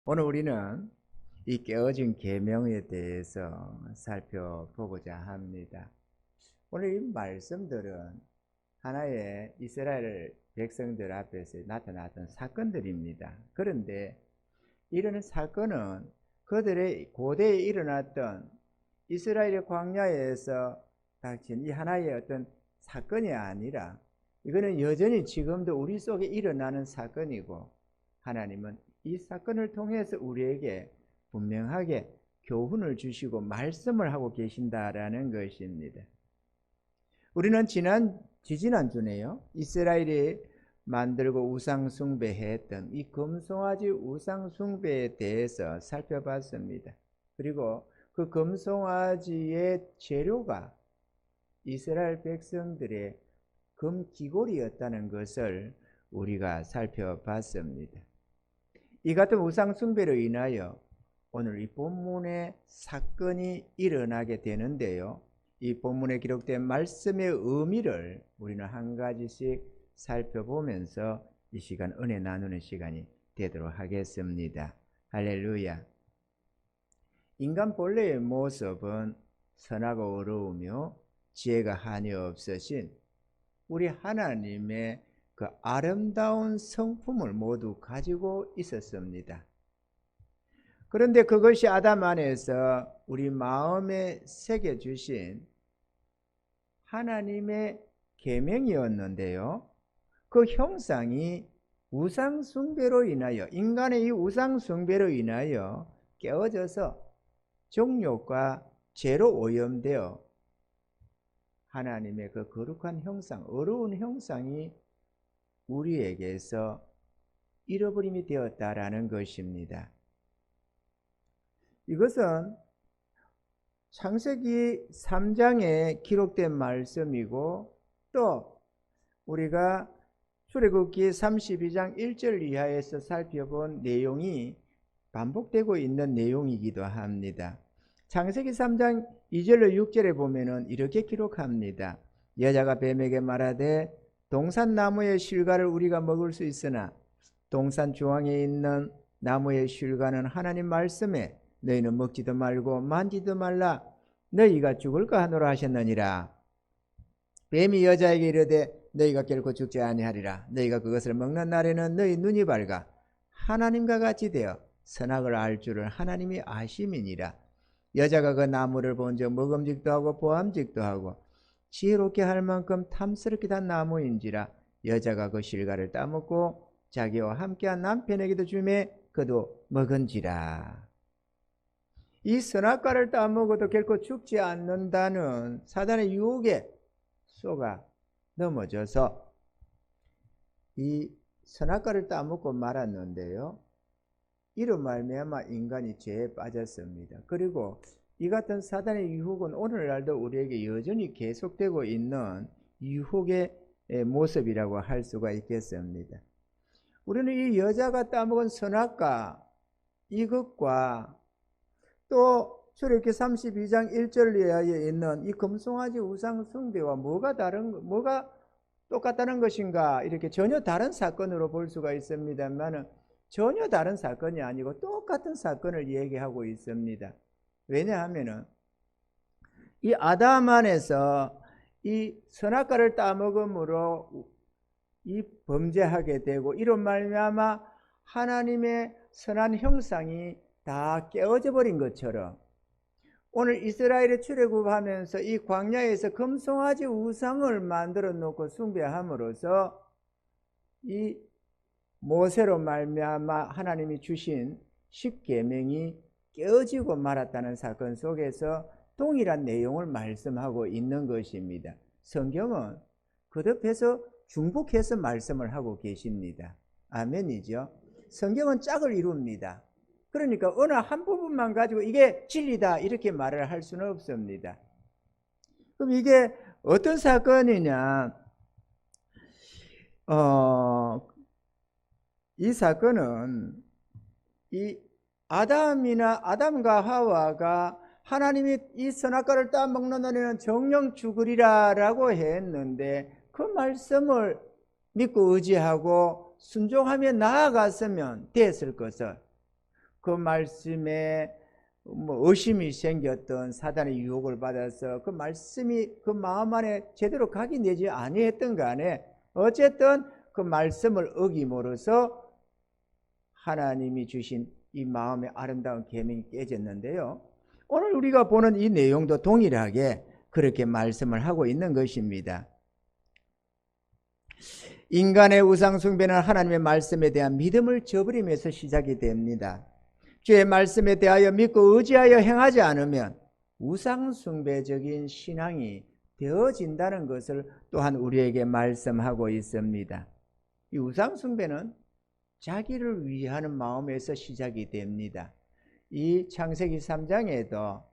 오늘 우리는 이 깨어진 계명에 대해서 살펴보고자 합니다. 오늘 이 말씀들은 하나의 이스라엘 백성들 앞에서 나타났던 사건들입니다. 그런데 이런 사건은 그들의 고대에 일어났던 이스라엘의 광야에서 닥친 이 하나의 어떤 사건이 아니라 이거는 여전히 지금도 우리 속에 일어나는 사건이고, 하나님은 이 사건을 통해서 우리에게 분명하게 교훈을 주시고 말씀을 하고 계신다라는 것입니다. 우리는 지지난주네요, 이스라엘이 만들고 우상숭배했던 이 금송아지 우상숭배에 대해서 살펴봤습니다. 그리고 그 금송아지의 재료가 이스라엘 백성들의 금기골이었다는 것을 우리가 살펴봤습니다. 이 같은 우상숭배로 인하여 오늘 이 본문의 사건이 일어나게 되는데요, 이 본문에 기록된 말씀의 의미를 우리는 한 가지씩 살펴보면서 이 시간 은혜 나누는 시간이 되도록 하겠습니다. 할렐루야. 인간 본래의 모습은 선하고 의로우며 지혜가 한이 없으신 우리 하나님의 그 아름다운 성품을 모두 가지고 있었습니다. 그런데 그것이 아담 안에서 우리 마음에 새겨주신 하나님의 계명이었는데요, 그 형상이 우상숭배로 인하여, 인간의 이 우상숭배로 인하여 깨어져서 정욕과 죄로 오염되어 하나님의 그 거룩한 형상, 어려운 형상이 우리에게서 잃어버림이 되었다라는 것입니다. 이것은 창세기 3장에 기록된 말씀이고, 또 우리가 출애굽기 32장 1절 이하에서 살펴본 내용이 반복되고 있는 내용이기도 합니다. 창세기 3장 2절로 6절에 보면은 이렇게 기록합니다. 여자가 뱀에게 말하되 동산 나무의 실과를 우리가 먹을 수 있으나 동산 중앙에 있는 나무의 실과는 하나님 말씀에 너희는 먹지도 말고 만지도 말라 너희가 죽을까 하노라 하셨느니라. 뱀이 여자에게 이르되 너희가 결코 죽지 아니하리라. 너희가 그것을 먹는 날에는 너희 눈이 밝아 하나님과 같이 되어 선악을 알 줄을 하나님이 아심이니라. 여자가 그 나무를 본즉 먹음직도 하고 보암직도 하고 지혜롭게 할 만큼 탐스럽게 단 나무인지라. 여자가 그 실과를 따먹고 자기와 함께한 남편에게도 주매 그도 먹은지라. 이 선악과를 따먹어도 결코 죽지 않는다는 사단의 유혹에 속아 넘어져서 이 선악과를 따먹고 말았는데요, 이로 말미암아 인간이 죄에 빠졌습니다. 그리고 이 같은 사단의 유혹은 오늘날도 우리에게 여전히 계속되고 있는 유혹의 모습이라고 할 수가 있겠습니다. 우리는 이 여자가 따먹은 선악과 이것과 또 출애굽기 32장 1절 이하에 있는 이 금송아지 우상 숭배와 뭐가 똑같다는 것인가, 이렇게 전혀 다른 사건으로 볼 수가 있습니다만 전혀 다른 사건이 아니고 똑같은 사건을 얘기하고 있습니다. 왜냐하면 이 아담 안에서 이 선악과를 따먹음으로 이 범죄하게 되고, 이런 말미암아 하나님의 선한 형상이 다 깨어져 버린 것처럼 오늘 이스라엘의 출애굽하면서 이 광야에서 금송아지 우상을 만들어 놓고 숭배함으로써 이 모세로 말미암아 하나님이 주신 십계명이 깨어지고 말았다는 사건 속에서 동일한 내용을 말씀하고 있는 것입니다. 성경은 거듭해서 중복해서 말씀을 하고 계십니다. 아멘이죠. 성경은 짝을 이룹니다. 그러니까 어느 한 부분만 가지고 이게 진리다 이렇게 말을 할 수는 없습니다. 그럼 이게 어떤 사건이냐? 이 사건은 이 아담과 하와가 하나님이 이 선악과를 따먹는 날에는 정령 죽으리라 라고 했는데, 그 말씀을 믿고 의지하고 순종하며 나아갔으면 됐을 것을 그 말씀에 의심이 생겼던 사단의 유혹을 받아서 그 말씀이 그 마음 안에 제대로 각인되지 아니했던 간에 어쨌든 그 말씀을 어김으로써 하나님이 주신 이 마음의 아름다운 계명이 깨졌는데요. 오늘 우리가 보는 이 내용도 동일하게 그렇게 말씀을 하고 있는 것입니다. 인간의 우상 숭배는 하나님의 말씀에 대한 믿음을 저버림에서 시작이 됩니다. 주의 말씀에 대하여 믿고 의지하여 행하지 않으면 우상 숭배적인 신앙이 되어진다는 것을 또한 우리에게 말씀하고 있습니다. 이 우상 숭배는 자기를 위하는 마음에서 시작이 됩니다. 이 창세기 3장에도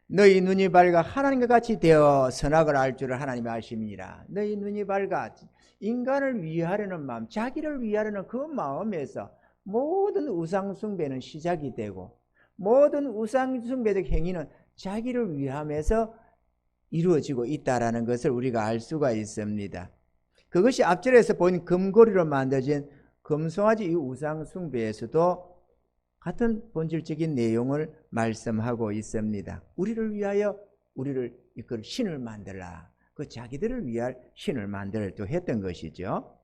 너희 눈이 밝아 하나님과 같이 되어 선악을 알 줄을 하나님이 아심이니라. 너희 눈이 밝아 인간을 위하려는 마음, 자기를 위하려는 그 마음에서 모든 우상 숭배는 시작이 되고 모든 우상 숭배적 행위는 자기를 위함에서 이루어지고 있다라는 것을 우리가 알 수가 있습니다. 그것이 앞절에서 보인 금고리로 만들어진 금송아지 이 우상 숭배에서도 같은 본질적인 내용을 말씀하고 있습니다. 우리를 위하여 우리를 이끌 신을 만들라. 그 자기들을 위할 신을 만들어 또 했던 것이죠.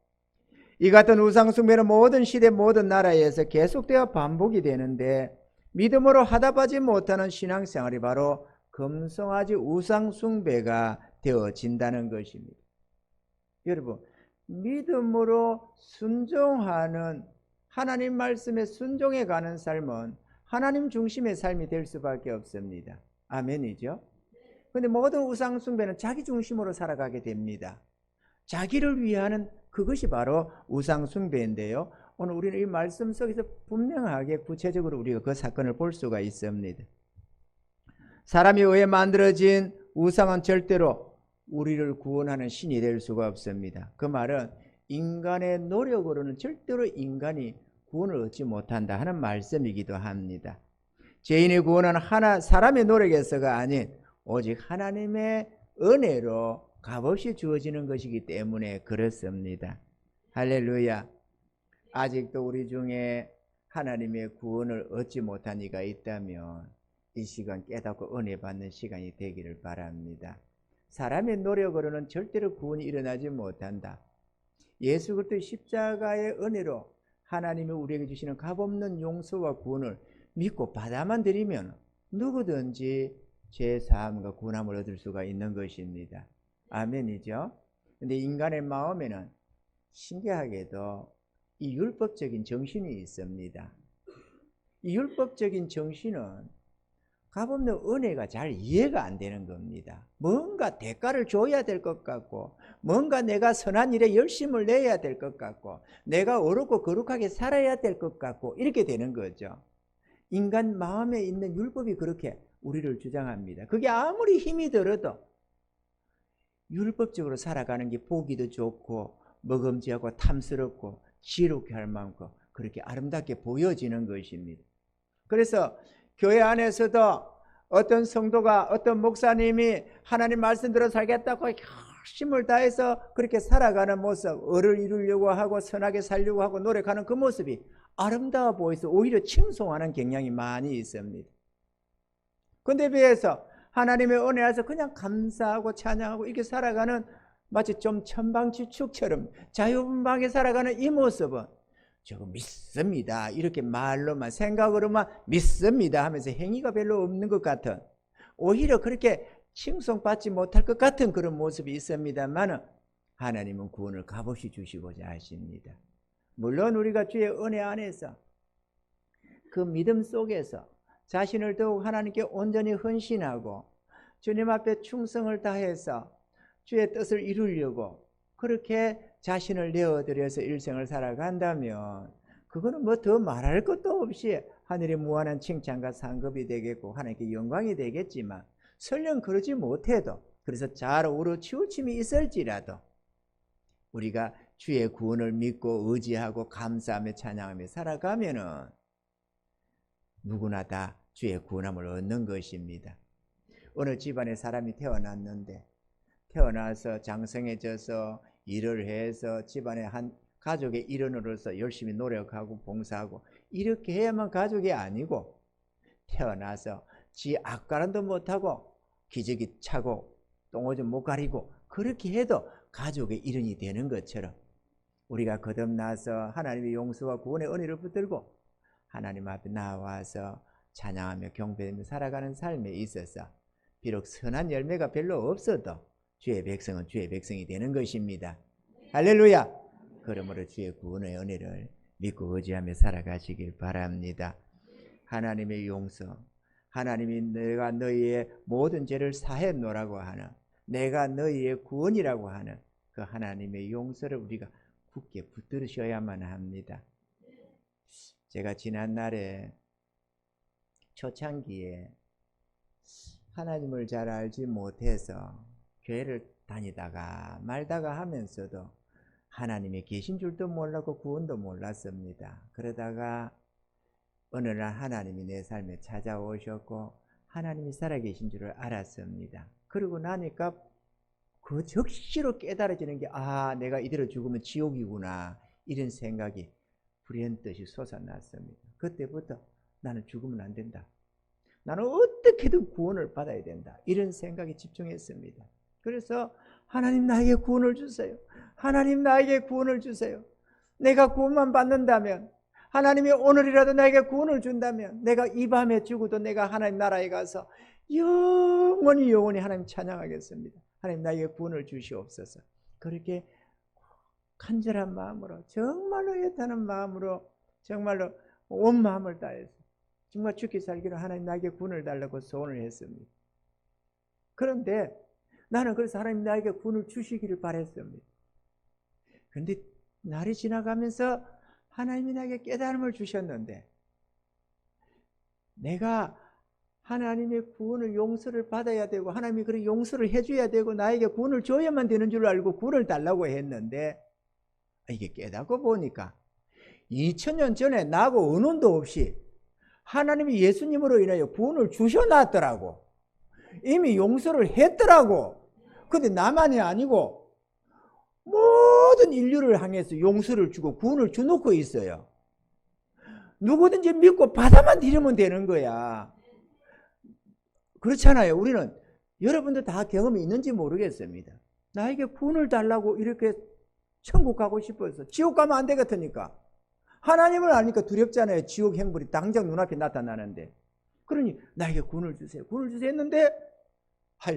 이 같은 우상 숭배는 모든 시대 모든 나라에서 계속되어 반복이 되는데 믿음으로 하답하지 못하는 신앙생활이 바로 금송아지 우상 숭배가 되어진다는 것입니다. 여러분, 믿음으로 순종하는 하나님 말씀에 순종해 가는 삶은 하나님 중심의 삶이 될 수밖에 없습니다. 아멘이죠? 그런데 모든 우상 숭배는 자기 중심으로 살아가게 됩니다. 자기를 위하는 그것이 바로 우상 숭배인데요. 오늘 우리는 이 말씀 속에서 분명하게 구체적으로 우리가 그 사건을 볼 수가 있습니다. 사람이 의해 만들어진 우상은 절대로 우리를 구원하는 신이 될 수가 없습니다. 그 말은 인간의 노력으로는 절대로 인간이 구원을 얻지 못한다 하는 말씀이기도 합니다. 죄인의 구원은 사람의 노력에서가 아닌 오직 하나님의 은혜로 값없이 주어지는 것이기 때문에 그렇습니다. 할렐루야. 아직도 우리 중에 하나님의 구원을 얻지 못한 이가 있다면 이 시간 깨닫고 은혜 받는 시간이 되기를 바랍니다. 사람의 노력으로는 절대로 구원이 일어나지 못한다. 예수 그리스도의 십자가의 은혜로 하나님이 우리에게 주시는 값없는 용서와 구원을 믿고 받아만 들이면 누구든지 죄사함과 구원함을 얻을 수가 있는 것입니다. 아멘이죠? 근데 인간의 마음에는 신기하게도 이 율법적인 정신이 있습니다. 이 율법적인 정신은 값없는 은혜가 잘 이해가 안 되는 겁니다. 뭔가 대가를 줘야 될 것 같고 뭔가 내가 선한 일에 열심을 내야 될 것 같고 내가 어렵고 거룩하게 살아야 될 것 같고 이렇게 되는 거죠. 인간 마음에 있는 율법이 그렇게 우리를 주장합니다. 그게 아무리 힘이 들어도 율법적으로 살아가는 게 보기도 좋고 먹음직하고 탐스럽고 지혜롭게 할 만큼 그렇게 아름답게 보여지는 것입니다. 그래서 교회 안에서도 어떤 성도가 어떤 목사님이 하나님 말씀대로 살겠다고 힘을 다해서 그렇게 살아가는 모습, 을을 이루려고 하고 선하게 살려고 하고 노력하는 그 모습이 아름다워 보여서 오히려 칭송하는 경향이 많이 있습니다. 그런데 비해서 하나님의 은혜 안에서 그냥 감사하고 찬양하고 이렇게 살아가는 마치 좀 천방지축처럼 자유분방하게 살아가는 이 모습은 저거 믿습니다 이렇게 말로만 생각으로만 믿습니다 하면서 행위가 별로 없는 것 같은, 오히려 그렇게 칭송받지 못할 것 같은 그런 모습이 있습니다만 하나님은 구원을 값없이 주시고자 하십니다. 물론 우리가 주의 은혜 안에서 그 믿음 속에서 자신을 더욱 하나님께 온전히 헌신하고 주님 앞에 충성을 다해서 주의 뜻을 이루려고 그렇게 자신을 내어드려서 일생을 살아간다면 그거는 뭐 더 말할 것도 없이 하늘의 무한한 칭찬과 상급이 되겠고 하나님께 영광이 되겠지만, 설령 그러지 못해도, 그래서 잘 오르치우침이 있을지라도 우리가 주의 구원을 믿고 의지하고 감사하며 찬양하며 살아가면은 누구나 다 주의 구원함을 얻는 것입니다. 어느 집안에 사람이 태어났는데 태어나서 장성해져서 일을 해서 집안에 한 가족의 일원으로서 열심히 노력하고 봉사하고 이렇게 해야만 가족이 아니고 태어나서 지 앞가림도 못하고 기저귀 차고 똥오줌 못 가리고 그렇게 해도 가족의 일원이 되는 것처럼 우리가 거듭나서 하나님의 용서와 구원의 은혜를 붙들고 하나님 앞에 나와서 찬양하며 경배하며 살아가는 삶에 있어서 비록 선한 열매가 별로 없어도 주의 백성은 주의 백성이 되는 것입니다. 할렐루야. 그러므로 주의 구원의 은혜를 믿고 의지하며 살아가시길 바랍니다. 하나님의 용서, 하나님이 내가 너희의 모든 죄를 사했노라고 하는, 내가 너희의 구원이라고 하는 그 하나님의 용서를 우리가 굳게 붙들으셔야만 합니다. 제가 지난날에 초창기에 하나님을 잘 알지 못해서 교회를 다니다가 말다가 하면서도 하나님이 계신 줄도 몰랐고 구원도 몰랐습니다. 그러다가 어느 날 하나님이 내 삶에 찾아오셨고 하나님이 살아계신 줄을 알았습니다. 그러고 나니까 그 적시로 깨달아지는 게 내가 이대로 죽으면 지옥이구나 이런 생각이 불현듯이 솟아났습니다. 그때부터 나는 죽으면 안 된다. 나는 어떻게든 구원을 받아야 된다. 이런 생각에 집중했습니다. 그래서 하나님 나에게 구원을 주세요. 하나님 나에게 구원을 주세요. 내가 구원만 받는다면, 하나님이 오늘이라도 나에게 구원을 준다면 내가 이 밤에 죽어도 내가 하나님 나라에 가서 영원히 하나님 찬양하겠습니다. 하나님 나에게 구원을 주시옵소서. 그렇게 간절한 마음으로, 정말로 애타는 마음으로, 정말로 온 마음을 다해서 정말 죽기 살기로 하나님 나에게 구원을 달라고 소원을 했습니다. 그런데 나는 그래서 하나님 나에게 구원을 주시기를 바랬습니다. 그런데 날이 지나가면서 하나님이 나에게 깨달음을 주셨는데 내가 하나님의 구원을 용서를 받아야 되고 하나님이 그런 용서를 해줘야 되고 나에게 구원을 줘야만 되는 줄 알고 구원을 달라고 했는데 이게 깨닫고 보니까 2000년 전에 나하고 언원도 없이 하나님이 예수님으로 인하여 구원을 주셔놨더라고. 이미 용서를 했더라고. 근데 나만이 아니고 모든 인류를 향해서 용서를 주고 구원을 주놓고 있어요. 누구든지 믿고 받아만 들이면 되는 거야. 그렇잖아요. 우리는 여러분들 다 경험이 있는지 모르겠습니다. 나에게 구원을 달라고 이렇게 천국 가고 싶어서 지옥 가면 안 되겠으니까 하나님을 아니까 두렵잖아요. 지옥 행불이 당장 눈앞에 나타나는데 그러니 나에게 구원을 주세요. 구원을 주세요 했는데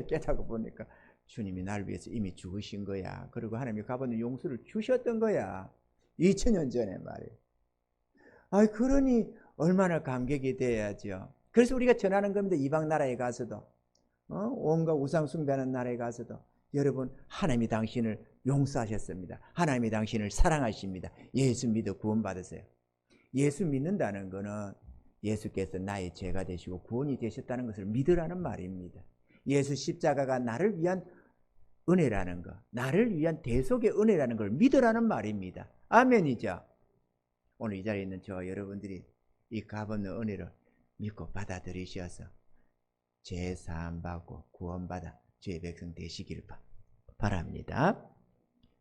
깨닫고 보니까 주님이 나를 위해서 이미 죽으신 거야. 그리고 하나님이 값없는 용서를 주셨던 거야. 2000년 전에 말이에요. 그러니 얼마나 감격이 돼야죠. 그래서 우리가 전하는 겁니다. 이방 나라에 가서도 온갖 우상 숭배하는 나라에 가서도 여러분 하나님이 당신을 용서하셨습니다. 하나님이 당신을 사랑하십니다. 예수 믿어 구원받으세요. 예수 믿는다는 것은 예수께서 나의 죄가 되시고 구원이 되셨다는 것을 믿으라는 말입니다. 예수 십자가가 나를 위한 은혜라는 것, 나를 위한 대속의 은혜라는 걸 믿으라는 말입니다. 아멘이죠. 오늘 이 자리에 있는 저와 여러분들이 이 값없는 은혜를 믿고 받아들이셔서 죄 사함 받고 구원받아 주의 백성 되시길 바랍니다.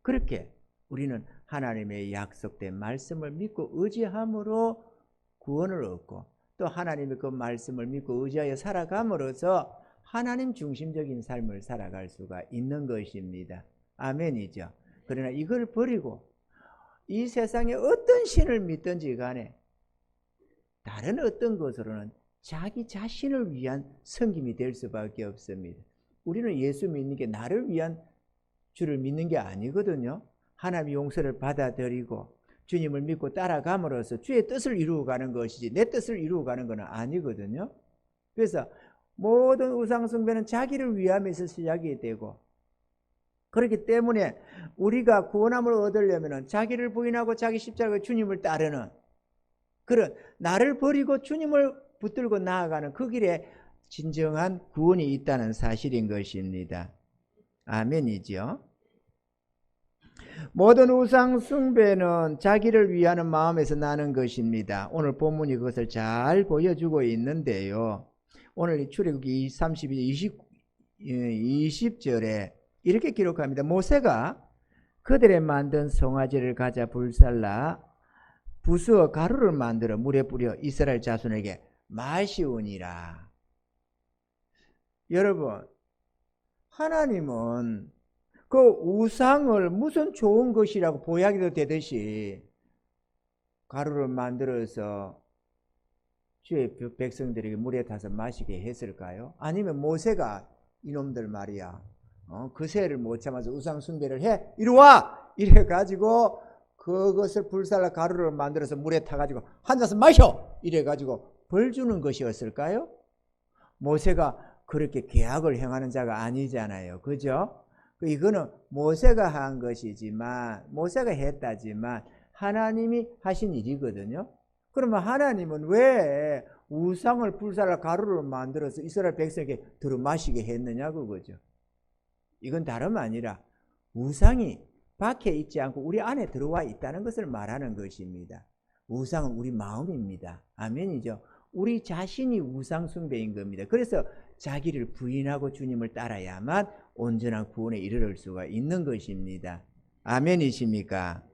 그렇게 우리는 하나님의 약속된 말씀을 믿고 의지함으로 구원을 얻고 또 하나님의 그 말씀을 믿고 의지하여 살아감으로써 하나님 중심적인 삶을 살아갈 수가 있는 것입니다. 아멘이죠. 그러나 이걸 버리고 이 세상에 어떤 신을 믿든지 간에 다른 어떤 것으로는 자기 자신을 위한 섬김이 될 수밖에 없습니다. 우리는 예수 믿는 게 나를 위한 주를 믿는 게 아니거든요. 하나님의 용서를 받아들이고 주님을 믿고 따라감으로써 주의 뜻을 이루어가는 것이지 내 뜻을 이루어가는 건 아니거든요. 그래서 모든 우상숭배는 자기를 위함에서 시작이 되고 그렇기 때문에 우리가 구원함을 얻으려면 자기를 부인하고 자기 십자가 주님을 따르는 그런 나를 버리고 주님을 붙들고 나아가는 그 길에 진정한 구원이 있다는 사실인 것입니다. 아멘이죠. 모든 우상 숭배는 자기를 위하는 마음에서 나는 것입니다. 오늘 본문이 그것을 잘 보여주고 있는데요. 오늘 출애굽기 32장 20절에 이렇게 기록합니다. 모세가 그들의 만든 송아지를 가져 불살라 부수어 가루를 만들어 물에 뿌려 이스라엘 자손에게 마시우니라. 여러분, 하나님은 그 우상을 무슨 좋은 것이라고 보약이 되듯이 가루를 만들어서 주의 백성들에게 물에 타서 마시게 했을까요? 아니면 모세가 이놈들 말이야, 그 새를 못 참아서 우상 숭배를 해? 이리 와! 이래가지고 그것을 불살라 가루를 만들어서 물에 타가지고 한 잔씩 마셔! 이래가지고 벌 주는 것이었을까요? 모세가 그렇게 계약을 행하는 자가 아니잖아요. 그죠? 이거는 모세가 한 것이지만, 모세가 했다지만 하나님이 하신 일이거든요. 그러면 하나님은 왜 우상을 불살라 가루를 만들어서 이스라엘 백성에게 들어 마시게 했느냐 그거죠. 이건 다름 아니라 우상이 밖에 있지 않고 우리 안에 들어와 있다는 것을 말하는 것입니다. 우상은 우리 마음입니다. 아멘이죠. 우리 자신이 우상 숭배인 겁니다. 그래서 자기를 부인하고 주님을 따라야만 온전한 구원에 이르를 수가 있는 것입니다. 아멘이십니까?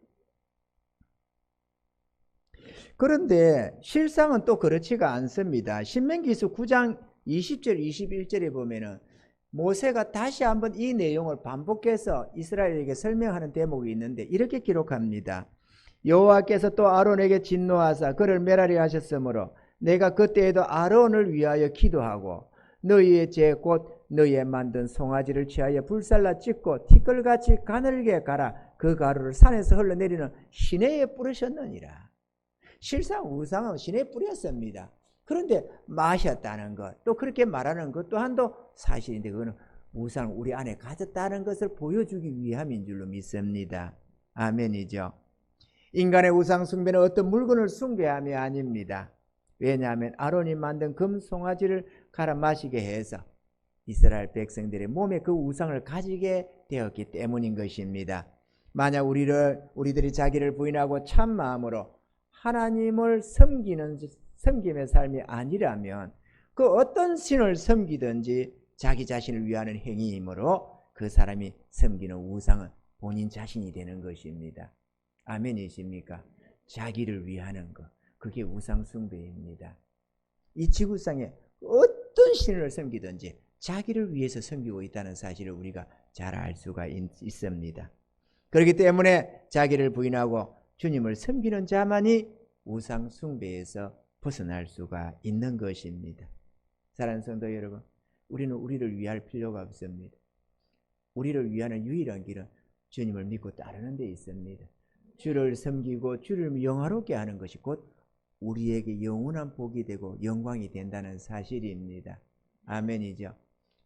그런데 실상은 또 그렇지가 않습니다. 신명기서 9장 20절 21절에 보면은 모세가 다시 한번 이 내용을 반복해서 이스라엘에게 설명하는 대목이 있는데 이렇게 기록합니다. 여호와께서 또 아론에게 진노하사 그를 멸하려 하셨으므로 내가 그때에도 아론을 위하여 기도하고 너희의 죄 곧 너희의 만든 송아지를 취하여 불살라 찢고 티끌같이 가늘게 갈아 그 가루를 산에서 흘러내리는 시내에 뿌리셨느니라. 실상 우상은 시내에 뿌렸습니다. 그런데 마셨다는 것, 또 그렇게 말하는 것 또한도 사실인데 그거는 우상을 우리 안에 가졌다는 것을 보여주기 위함인 줄로 믿습니다. 아멘이죠. 인간의 우상 숭배는 어떤 물건을 숭배함이 아닙니다. 왜냐하면 아론이 만든 금 송아지를 갈아 마시게 해서 이스라엘 백성들의 몸에 그 우상을 가지게 되었기 때문인 것입니다. 만약 우리들이 자기를 부인하고 참 마음으로 하나님을 섬김의 삶이 아니라면 그 어떤 신을 섬기든지 자기 자신을 위하는 행위이므로 그 사람이 섬기는 우상은 본인 자신이 되는 것입니다. 아멘이십니까? 자기를 위하는 것, 그게 우상 숭배입니다. 이 지구상에 어떤 신을 섬기든지 자기를 위해서 섬기고 있다는 사실을 우리가 잘 알 수가 있습니다. 그렇기 때문에 자기를 부인하고 주님을 섬기는 자만이 우상 숭배에서 벗어날 수가 있는 것입니다. 사랑하는 성도 여러분, 우리는 우리를 위할 필요가 없습니다. 우리를 위하는 유일한 길은 주님을 믿고 따르는 데 있습니다. 주를 섬기고 주를 영화롭게 하는 것이 곧 우리에게 영원한 복이 되고 영광이 된다는 사실입니다. 아멘이죠.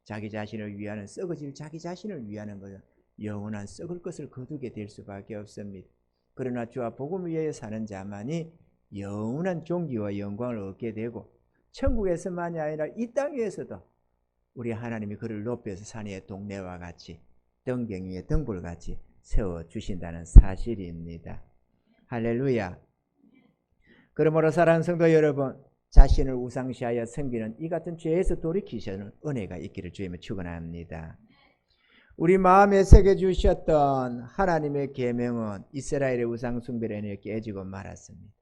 자기 자신을 위하는, 썩어질 자기 자신을 위하는 것은 영원한 썩을 것을 거두게 될 수밖에 없습니다. 그러나 주와 복음을 위하여 사는 자만이 영원한 존귀와 영광을 얻게 되고 천국에서만이 아니라 이 땅에서도 우리 하나님이 그를 높여서 산 위의 동네와 같이 등경 위에 등불같이 세워주신다는 사실입니다. 할렐루야. 그러므로 사랑하는 성도 여러분, 자신을 우상시하여 섬기는 이 같은 죄에서 돌이키시는 은혜가 있기를 주님을 축원합니다. 우리 마음에 새겨주셨던 하나님의 계명은 이스라엘의 우상 숭배로 인해 깨지고 말았습니다.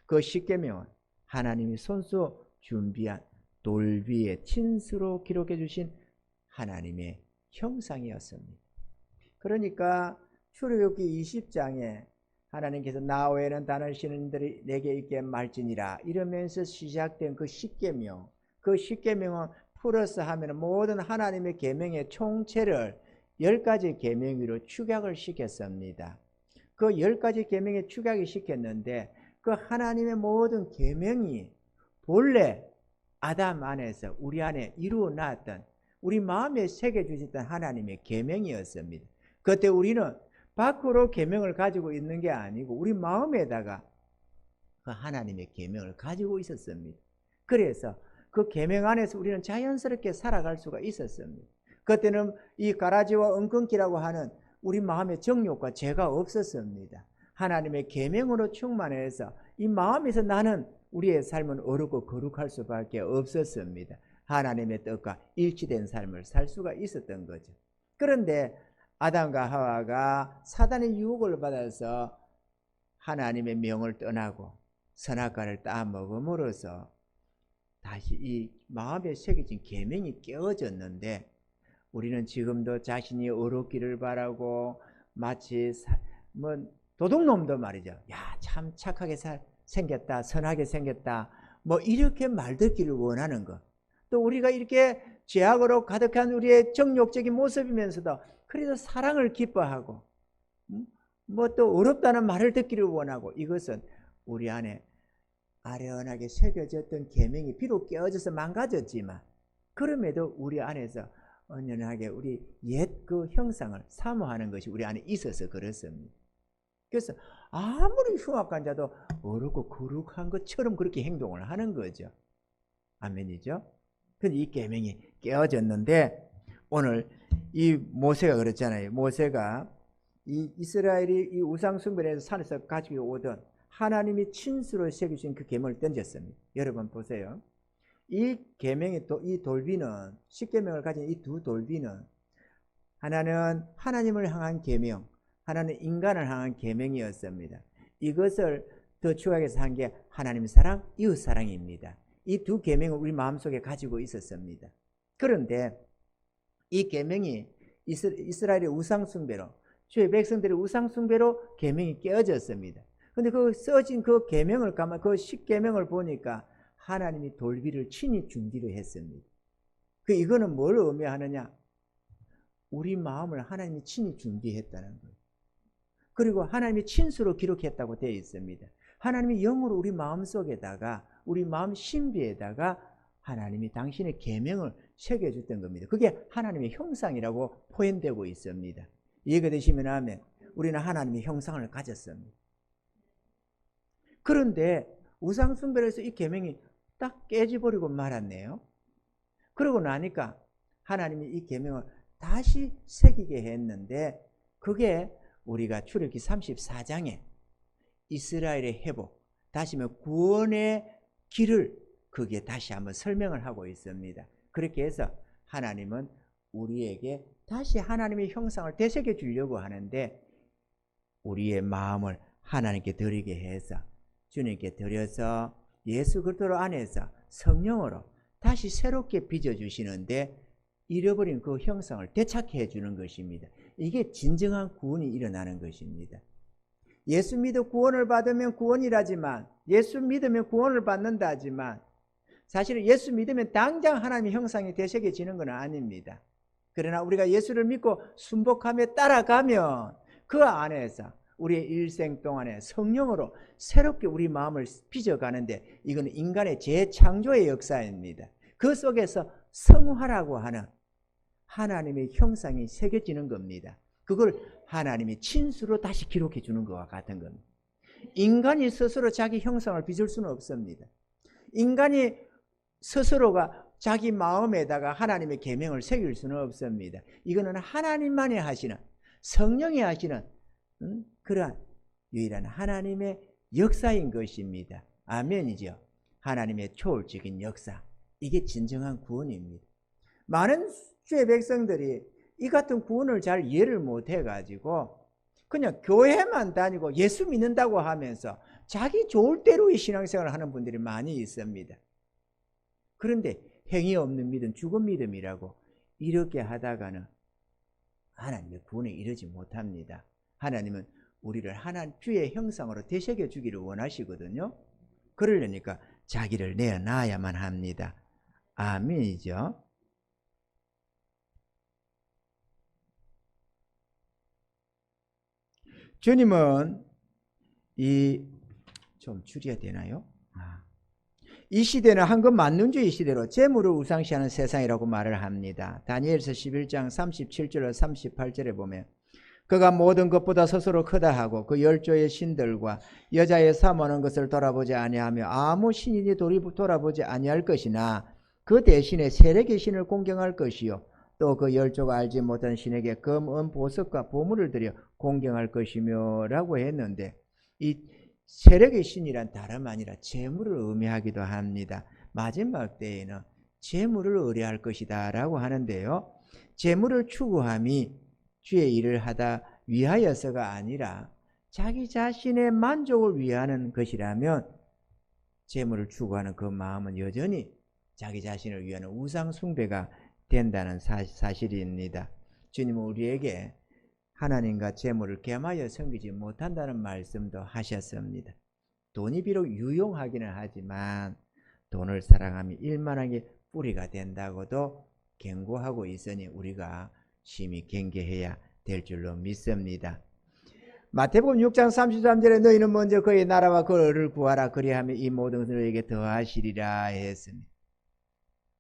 그 십계명은 하나님이 손수 준비한 돌 위에 친수로 기록해 주신 하나님의 형상이었습니다. 그러니까 출애굽기 20장에 하나님께서 나 외에는 다른 신들이 내게 있게 말지니라 이러면서 시작된 그 십계명, 그 십계명은 플러스 하면 모든 하나님의 계명의 총체를 10가지 계명으로 축약을 시켰습니다. 그 10가지 계명에 축약이 시켰는데 그 하나님의 모든 계명이 본래 아담 안에서 우리 안에 이루어 놨던 우리 마음에 새겨주셨던 하나님의 계명이었습니다. 그때 우리는 밖으로 계명을 가지고 있는 게 아니고 우리 마음에다가 그 하나님의 계명을 가지고 있었습니다. 그래서 그 계명 안에서 우리는 자연스럽게 살아갈 수가 있었습니다. 그때는 이 가라지와 엉겅퀴라고 하는 우리 마음의 정욕과 죄가 없었습니다. 하나님의 계명으로 충만해서 이 마음에서 나는 우리의 삶은 어렵고 거룩할 수밖에 없었습니다. 하나님의 뜻과 일치된 삶을 살 수가 있었던 거죠. 그런데 아담과 하와가 사단의 유혹을 받아서 하나님의 명을 떠나고 선악과를 따먹음으로써 다시 이 마음에 새겨진 계명이 깨어졌는데, 우리는 지금도 자신이 어렵기를 바라고 마치 뭐 도둑놈도 말이죠. 야, 참 착하게 생겼다, 선하게 생겼다, 뭐 이렇게 말 듣기를 원하는 것. 또 우리가 이렇게 죄악으로 가득한 우리의 정욕적인 모습이면서도 그래도 사랑을 기뻐하고, 뭐 또 어렵다는 말을 듣기를 원하고, 이것은 우리 안에 아련하게 새겨졌던 계명이 비록 깨어져서 망가졌지만, 그럼에도 우리 안에서 언연하게 우리 옛 그 형상을 사모하는 것이 우리 안에 있어서 그렇습니다. 그래서 아무리 흉악한 자도 어렵고 거룩한 것처럼 그렇게 행동을 하는 거죠. 아멘이죠. 근데 이 계명이 깨어졌는데, 오늘 이 모세가 그랬잖아요. 모세가 이 이스라엘이 이 우상 숭배에서 산에서 가지고 오던 하나님이 친수로 새기신 그 계명을 던졌습니다. 여러분 보세요. 이 계명의 이 돌비는, 십계명을 가진 이 두 돌비는, 하나는 하나님을 향한 계명, 하나는 인간을 향한 계명이었습니다. 이것을 더 추가해서 한 게 하나님 사랑, 이웃 사랑입니다. 이 두 계명을 우리 마음속에 가지고 있었습니다. 그런데 이 계명이 이스라엘의 우상 숭배로, 주의 백성들의 우상 숭배로 계명이 깨어졌습니다. 근데 그 써진 그 계명을 그 십계명을 보니까 하나님이 돌비를 친히 준비를 했습니다. 이거는 뭘 의미하느냐? 우리 마음을 하나님이 친히 준비했다는 거예요. 그리고 하나님이 친수로 기록했다고 되어 있습니다. 하나님이 영으로 우리 마음속에다가, 우리 마음 신비에다가 하나님이 당신의 계명을 새겨줬던 겁니다. 그게 하나님의 형상이라고 표현되고 있습니다. 이해가 되시면 하면, 우리는 하나님의 형상을 가졌습니다. 그런데 우상 숭배를 해서 이 계명이 딱 깨져버리고 말았네요. 그러고 나니까 하나님이 이 계명을 다시 새기게 했는데, 그게 우리가 출애굽기 34장에 이스라엘의 회복, 다시 말하면 구원의 길을 거기에 다시 한번 설명을 하고 있습니다. 그렇게 해서 하나님은 우리에게 다시 하나님의 형상을 되새겨 주려고 하는데, 우리의 마음을 하나님께 드리게 해서, 주님께 드려서 예수 그리스도 안에서 성령으로 다시 새롭게 빚어주시는데, 잃어버린 그 형상을 되찾게 해주는 것입니다. 이게 진정한 구원이 일어나는 것입니다. 예수 믿어 구원을 받으면 구원이라지만, 예수 믿으면 구원을 받는다 하지만, 사실은 예수 믿으면 당장 하나님의 형상이 되새겨지는 건 아닙니다. 그러나 우리가 예수를 믿고 순복하며 따라가면 그 안에서 우리의 일생 동안에 성령으로 새롭게 우리 마음을 빚어가는데, 이건 인간의 재창조의 역사입니다. 그 속에서 성화라고 하는 하나님의 형상이 새겨지는 겁니다. 그걸 하나님이 친수로 다시 기록해 주는 것과 같은 겁니다. 인간이 스스로 자기 형상을 빚을 수는 없습니다. 인간이 스스로가 자기 마음에다가 하나님의 계명을 새길 수는 없습니다. 이거는 하나님만이 하시는, 성령이 하시는 그러한 유일한 하나님의 역사인 것입니다. 아멘이죠. 하나님의 초월적인 역사, 이게 진정한 구원입니다. 많은 주의 백성들이 이 같은 구원을 잘 이해를 못해가지고 그냥 교회만 다니고 예수 믿는다고 하면서 자기 좋을 대로의 신앙생활을 하는 분들이 많이 있습니다. 그런데 행위 없는 믿음, 죽은 믿음이라고 이렇게 하다가는 하나님의 구원에 이르지 못합니다. 하나님은 우리를 주의 형상으로 되새겨 주기를 원하시거든요. 그러려니까 자기를 내어놔야만 합니다. 아멘이죠. 주님은 좀 줄여야 되나요? 이 시대는 황금 만능주의 시대로 재물을 우상시하는 세상이라고 말을 합니다. 다니엘서 11장 37절로 38절에 보면, 그가 모든 것보다 스스로 크다 하고 그 열조의 신들과 여자의 삼오는 것을 돌아보지 아니하며 아무 신인이 돌아보지 아니할 것이나 그 대신에 세력의 신을 공경할 것이요 또 그 열조가 알지 못한 신에게 금, 은, 보석과 보물을 들여 공경할 것이며 라고 했는데, 이 세력의 신이란 다름 아니라 재물을 의미하기도 합니다. 마지막 때에는 재물을 의뢰할 것이다 라고 하는데요, 재물을 추구함이 주의 일을 하다 위하여서가 아니라 자기 자신의 만족을 위하는 것이라면 재물을 추구하는 그 마음은 여전히 자기 자신을 위하는 우상 숭배가 된다는 사실입니다. 주님은 우리에게 하나님과 재물을 겸하여 섬기지 못한다는 말씀도 하셨습니다. 돈이 비록 유용하기는 하지만 돈을 사랑하면 일만하게 뿌리가 된다고도 경고하고 있으니 우리가 심히 경계해야 될 줄로 믿습니다. 마태복음 6장 33절에 너희는 먼저 그의 나라와 그 의를 구하라 그리하면 이 모든 것을 너희에게 더하시리라 했습니다.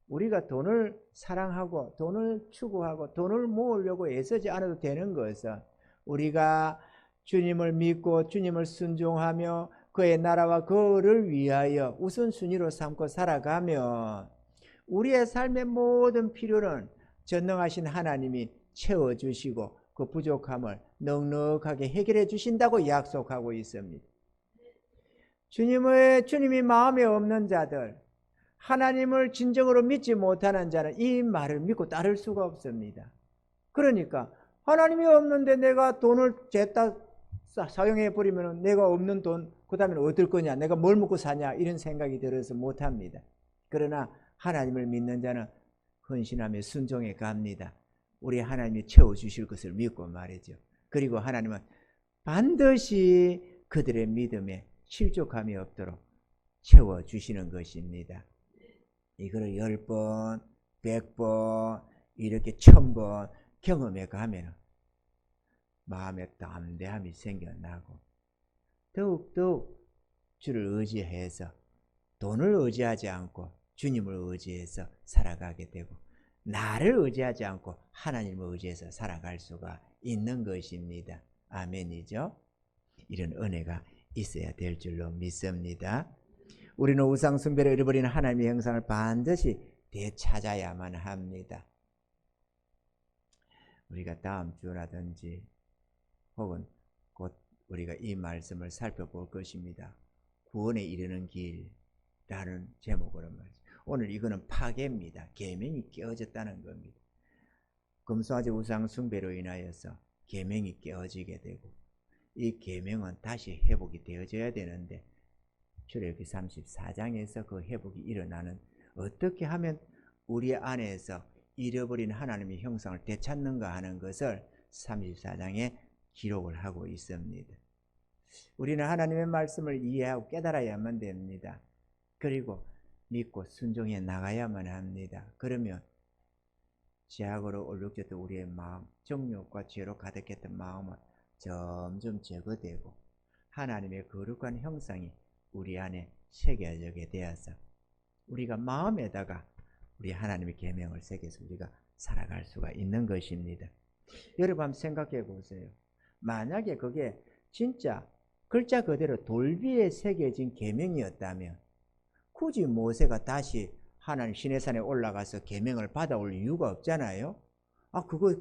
우리가 돈을 사랑하고 돈을 추구하고 돈을 모으려고 애쓰지 않아도 되는 것은 우리가 주님을 믿고 주님을 순종하며 그의 나라와 그 의를 위하여 우선순위로 삼고 살아가면 우리의 삶의 모든 필요는 전능하신 하나님이 채워주시고 그 부족함을 넉넉하게 해결해 주신다고 약속하고 있습니다. 주님이 마음에 없는 자들, 하나님을 진정으로 믿지 못하는 자는 이 말을 믿고 따를 수가 없습니다. 그러니까 하나님이 없는데 내가 돈을 jes다 사용해 버리면 내가 없는 돈 그 다음에 어떨 거냐, 내가 뭘 먹고 사냐 이런 생각이 들어서 못합니다. 그러나 하나님을 믿는 자는 헌신하며 순종해 갑니다. 우리 하나님이 채워주실 것을 믿고 말이죠. 그리고 하나님은 반드시 그들의 믿음에 실족함이 없도록 채워주시는 것입니다. 이거를 10번, 100번, 이렇게 1000번 경험해 가면 마음에 담대함이 생겨나고 더욱더욱 주를 의지해서 돈을 의지하지 않고 주님을 의지해서 살아가게 되고 나를 의지하지 않고 하나님을 의지해서 살아갈 수가 있는 것입니다. 아멘이죠? 이런 은혜가 있어야 될 줄로 믿습니다. 우리는 우상 숭배를 잃어버리는 하나님의 형상을 반드시 되찾아야만 합니다. 우리가 다음 주라든지 혹은 곧 우리가 이 말씀을 살펴볼 것입니다. 구원에 이르는 길이라는 제목으로 말이죠. 오늘 이거는 파괴입니다. 계명이 깨어졌다는 겁니다. 금수화제 우상 숭배로 인하여서 계명이 깨어지게 되고 이 계명은 다시 회복이 되어져야 되는데 출애굽기 34장에서 그 회복이 일어나는 어떻게 하면 우리 안에서 잃어버린 하나님의 형상을 되찾는가 하는 것을 34장에 기록을 하고 있습니다. 우리는 하나님의 말씀을 이해하고 깨달아야만 됩니다. 그리고 믿고 순종해 나가야만 합니다. 그러면 죄악으로 얼룩졌던 우리의 마음, 정욕과 죄로 가득했던 마음은 점점 제거되고 하나님의 거룩한 형상이 우리 안에 새겨지게 되어서 우리가 마음에다가 우리 하나님의 계명을 새겨서 우리가 살아갈 수가 있는 것입니다. 여러분 한번 생각해 보세요. 만약에 그게 진짜 글자 그대로 돌비에 새겨진 계명이었다면 굳이 모세가 다시 하나님 시내산에 올라가서 계명을 받아올 이유가 없잖아요. 그거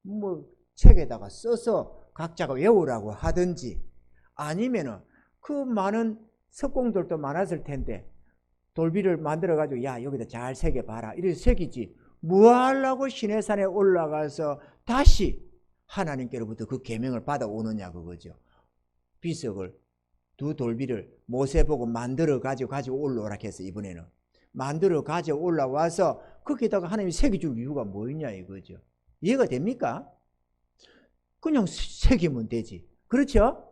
뭐 책에다가 써서 각자가 외우라고 하든지 아니면은 그 많은 석공들도 많았을 텐데 돌비를 만들어 가지고 야 여기다 잘 새겨봐라 이렇게 새기지 뭐 하려고 시내산에 올라가서 다시 하나님께로부터 그 계명을 받아오느냐 그거죠. 비석을 두 돌비를 모세 보고 만들어 가지고 올라오라 해서 이번에는 만들어 가지고 올라와서 거기다가 하나님이 새겨줄 이유가 뭐였냐 이거죠. 이해가 됩니까? 그냥 새기면 되지. 그렇죠?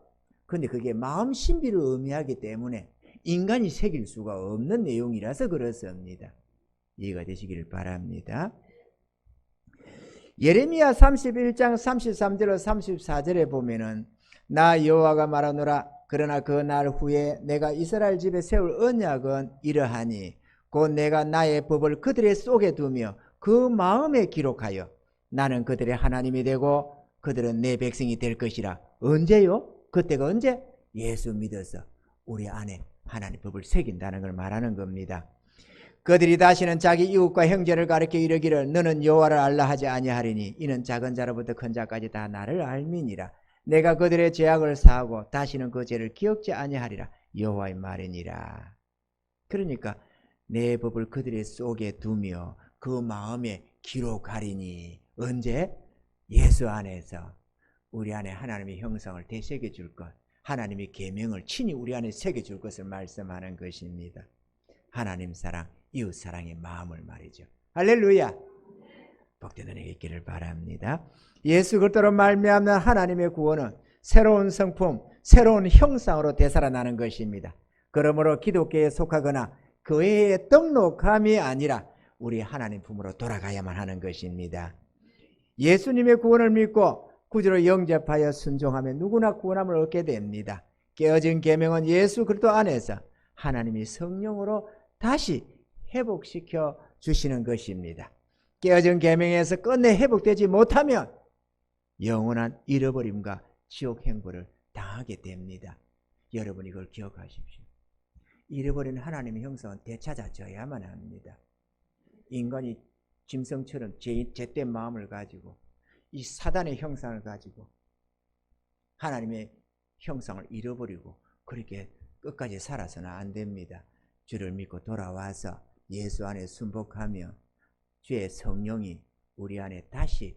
근데 그게 마음 신비를 의미하기 때문에 인간이 새길 수가 없는 내용이라서 그렇습니다. 이해가 되시기를 바랍니다. 예레미야 31장 33절로 34절에 보면은 나 여호와가 말하노라 그러나 그 날 후에 내가 이스라엘 집에 세울 언약은 이러하니 곧 내가 나의 법을 그들의 속에 두며 그 마음에 기록하여 나는 그들의 하나님이 되고 그들은 내 백성이 될 것이라. 언제요? 그때가 언제? 예수 믿어서 우리 안에 하나님 법을 새긴다는 걸 말하는 겁니다. 그들이 다시는 자기 이웃과 형제를 가리켜 이르기를 너는 여호와를 알라 하지 아니하리니 이는 작은 자로부터 큰 자까지 다 나를 알미니라. 내가 그들의 죄악을 사하고 다시는 그 죄를 기억지 아니하리라. 여호와의 말이니라. 그러니까 내 법을 그들의 속에 두며 그 마음에 기록하리니 언제? 예수 안에서 우리 안에 하나님의 형상을 되새겨 줄 것, 하나님의 계명을 친히 우리 안에 새겨 줄 것을 말씀하는 것입니다. 하나님 사랑, 이웃 사랑의 마음을 말이죠. 할렐루야. 복된 은혜가 있기를 바랍니다. 예수 그리스도로 말미암는 하나님의 구원은 새로운 성품, 새로운 형상으로 되살아나는 것입니다. 그러므로 기독교에 속하거나 교회에 등록함이 아니라 우리 하나님 품으로 돌아가야만 하는 것입니다. 예수님의 구원을 믿고 구주로 영접하여 순종하면 누구나 구원함을 얻게 됩니다. 깨어진 계명은 예수 그리스도 안에서 하나님이 성령으로 다시 회복시켜 주시는 것입니다. 깨어진 계명에서 끝내 회복되지 못하면 영원한 잃어버림과 지옥 행보를 당하게 됩니다. 여러분 이걸 기억하십시오. 잃어버린 하나님의 형상은 되찾아져야만 합니다. 인간이 짐승처럼 죄된 마음을 가지고 이 사단의 형상을 가지고 하나님의 형상을 잃어버리고 그렇게 끝까지 살아서는 안 됩니다. 주를 믿고 돌아와서 예수 안에 순복하며 주의 성령이 우리 안에 다시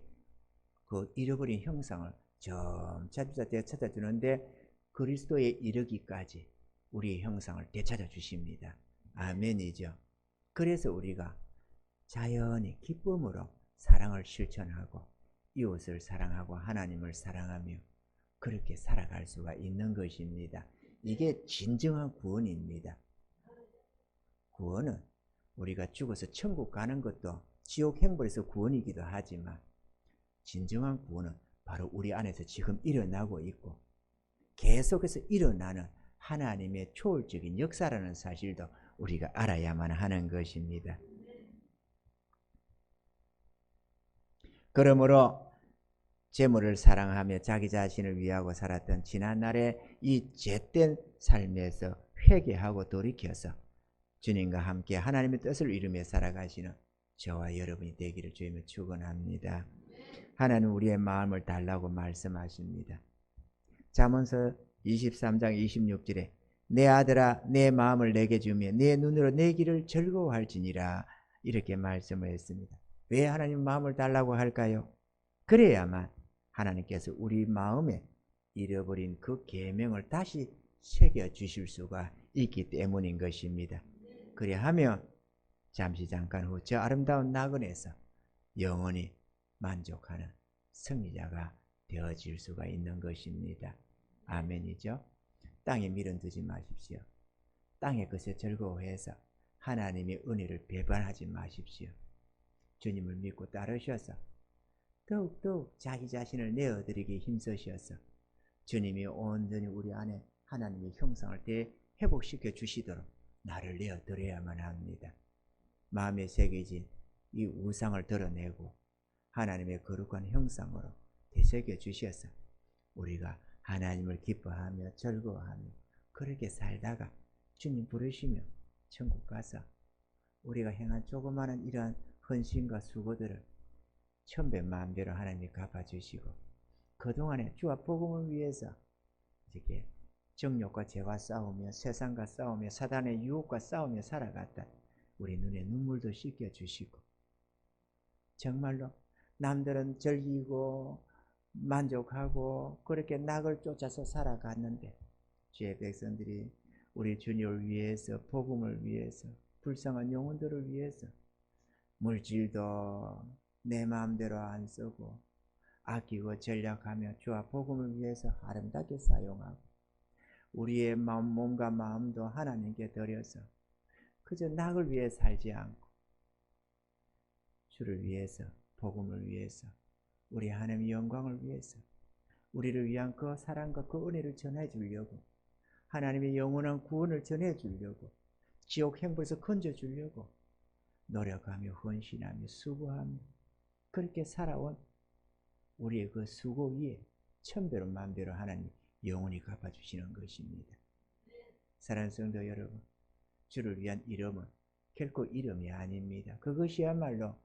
그 잃어버린 형상을 점차 되찾아주는데 그리스도에 이르기까지 우리의 형상을 되찾아 주십니다. 아멘이죠. 그래서 우리가 자연히 기쁨으로 사랑을 실천하고 이웃을 사랑하고 하나님을 사랑하며 그렇게 살아갈 수가 있는 것입니다. 이게 진정한 구원입니다. 구원은 우리가 죽어서 천국 가는 것도 지옥 행벌에서 구원이기도 하지만 진정한 구원은 바로 우리 안에서 지금 일어나고 있고 계속해서 일어나는 하나님의 초월적인 역사라는 사실도 우리가 알아야만 하는 것입니다. 그러므로 재물을 사랑하며 자기 자신을 위하고 살았던 지난날의 이 죄된 삶에서 회개하고 돌이켜서 주님과 함께 하나님의 뜻을 이루며 살아가시는 저와 여러분이 되기를 주님을 축원합니다. 하나님 우리의 마음을 달라고 말씀하십니다. 잠언서 23장 26절에 내 아들아 내 마음을 내게 주며 내 눈으로 내 길을 즐거워할지니라 이렇게 말씀을 했습니다. 왜 하나님 마음을 달라고 할까요? 그래야만 하나님께서 우리 마음에 잃어버린 그 계명을 다시 새겨 주실 수가 있기 때문인 것입니다. 그래하면 잠시 잠깐 후 저 아름다운 나그네에서 영원히 만족하는 승리자가 되어질 수가 있는 것입니다. 아멘이죠. 땅에 미련 두지 마십시오. 땅의 것에 즐거워해서 하나님의 은혜를 배반하지 마십시오. 주님을 믿고 따르셔서 더욱더욱 자기 자신을 내어드리기 힘쓰셔서 주님이 온전히 우리 안에 하나님의 형상을 회복시켜 주시도록 나를 내어드려야만 합니다. 마음에 새겨진 이 우상을 드러내고 하나님의 거룩한 형상으로 되새겨 주셔서 우리가 하나님을 기뻐하며 즐거워하며 그렇게 살다가 주님 부르시며 천국 가서 우리가 행한 조그마한 이러한 헌신과 수고들을 천배 만배로 하나님이 갚아주시고 그동안에 주와 복음을 위해서 이렇게 정욕과 죄와 싸우며 세상과 싸우며 사단의 유혹과 싸우며 살아갔다 우리 눈에 눈물도 씻겨주시고 정말로 남들은 즐기고 만족하고 그렇게 낙을 쫓아서 살아갔는데 주의 백성들이 우리 주님을 위해서 복음을 위해서 불쌍한 영혼들을 위해서 물질도 내 마음대로 안 쓰고 아끼고 전략하며 주와 복음을 위해서 아름답게 사용하고 우리의 몸과 마음도 하나님께 드려서 그저 낙을 위해 살지 않고 주를 위해서 복음을 위해서 우리 하나님의 영광을 위해서 우리를 위한 그 사랑과 그 은혜를 전해 주려고 하나님의 영원한 구원을 전해 주려고 지옥 행벌에서 건져 주려고 노력하며 헌신하며 수고하며 그렇게 살아온 우리의 그 수고 위에 천배로 만배로 하나님 영원히 갚아주시는 것입니다. 사랑하는 성도 여러분, 주를 위한 이름은 결코 이름이 아닙니다. 그것이야말로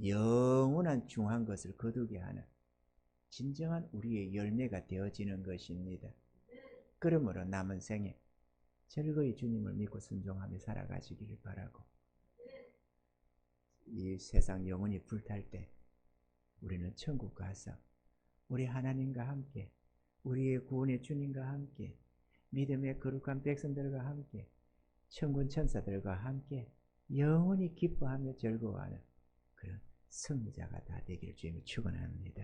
영원한 중한 것을 거두게 하는 진정한 우리의 열매가 되어지는 것입니다. 그러므로 남은 생에 즐거이 주님을 믿고 순종하며 살아가시기를 바라고 이 세상 영원히 불탈 때 우리는 천국 가서 우리 하나님과 함께, 우리의 구원의 주님과 함께, 믿음의 거룩한 백성들과 함께, 천군 천사들과 함께 영원히 기뻐하며 즐거워하는 그런 승리자가 다 되길 주님을 축원합니다.